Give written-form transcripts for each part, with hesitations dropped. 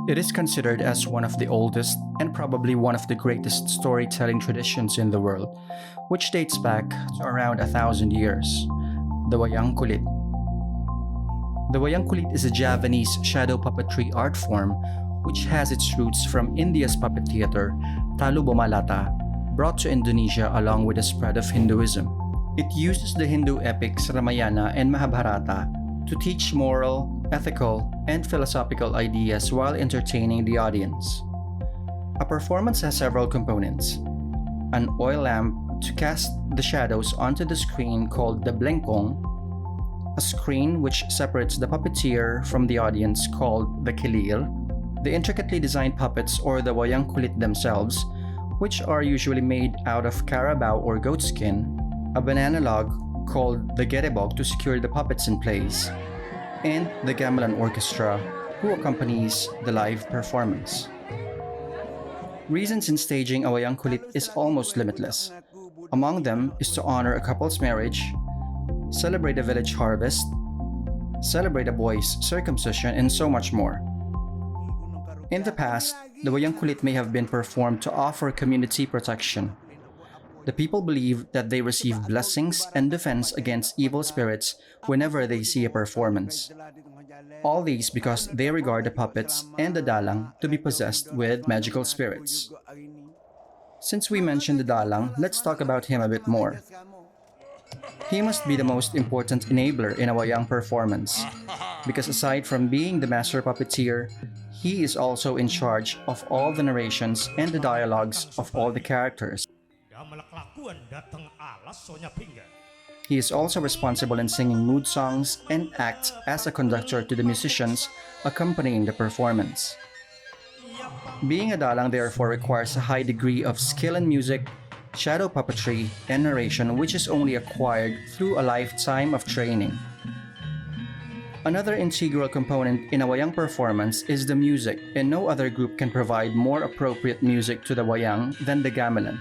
It is considered as one of the oldest and probably one of the greatest storytelling traditions in the world, which dates back to around 1,000 years. The Wayang Kulit. The Wayang Kulit is a Javanese shadow puppetry art form which has its roots from India's puppet theater, Talu Bomalata, brought to Indonesia along with the spread of Hinduism. It uses the Hindu epics Ramayana and Mahabharata to teach moral, ethical, and philosophical ideas while entertaining the audience. A performance has several components. An oil lamp to cast the shadows onto the screen called the blengkong, a screen which separates the puppeteer from the audience called the kilir, the intricately designed puppets or the Wayang Kulit themselves, which are usually made out of carabao or goat skin, a banana log called the gerebog to secure the puppets in place, and the Gamelan Orchestra, who accompanies the live performance. Reasons in staging a Wayang Kulit is almost limitless. Among them is to honor a couple's marriage, celebrate a village harvest, celebrate a boy's circumcision, and so much more. In the past, the Wayang Kulit may have been performed to offer community protection. The people believe that they receive blessings and defense against evil spirits whenever they see a performance. All these because they regard the puppets and the Dhalang to be possessed with magical spirits. Since we mentioned the Dhalang, let's talk about him a bit more. He must be the most important enabler in a Wayang performance, because aside from being the master puppeteer, he is also in charge of all the narrations and the dialogues of all the characters. He is also responsible in singing mood songs and acts as a conductor to the musicians accompanying the performance. Being a Dhalang therefore requires a high degree of skill in music, shadow puppetry, and narration, which is only acquired through a lifetime of training. Another integral component in a Wayang performance is the music, and no other group can provide more appropriate music to the Wayang than the Gamelan.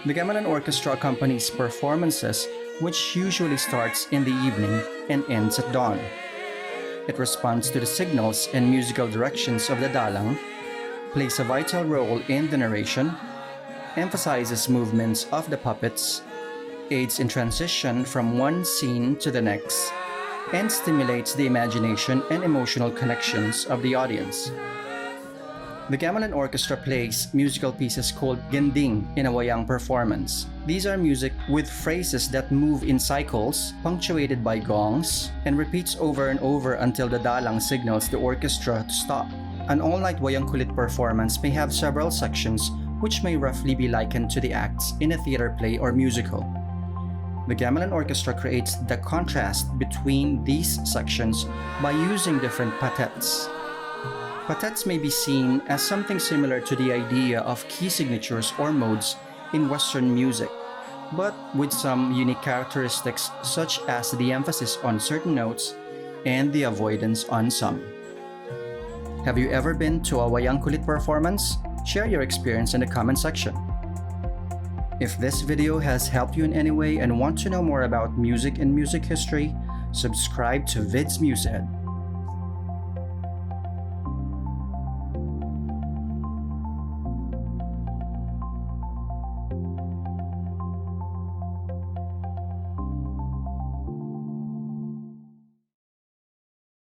The Gamelan Orchestra accompanies performances, which usually starts in the evening and ends at dawn. It responds to the signals and musical directions of the Dhalang, plays a vital role in the narration, emphasizes movements of the puppets, aids in transition from one scene to the next, and stimulates the imagination and emotional connections of the audience. The Gamelan Orchestra plays musical pieces called gending in a Wayang performance. These are music with phrases that move in cycles, punctuated by gongs, and repeats over and over until the Dhalang signals the orchestra to stop. An all-night Wayang Kulit performance may have several sections which may roughly be likened to the acts in a theater play or musical. The Gamelan Orchestra creates the contrast between these sections by using different patettes. Patettes may be seen as something similar to the idea of key signatures or modes in Western music, but with some unique characteristics such as the emphasis on certain notes and the avoidance on some. Have you ever been to a Wayang Kulit performance? Share your experience in the comment section. If this video has helped you in any way and want to know more about music and music history, subscribe to Vids Musehead.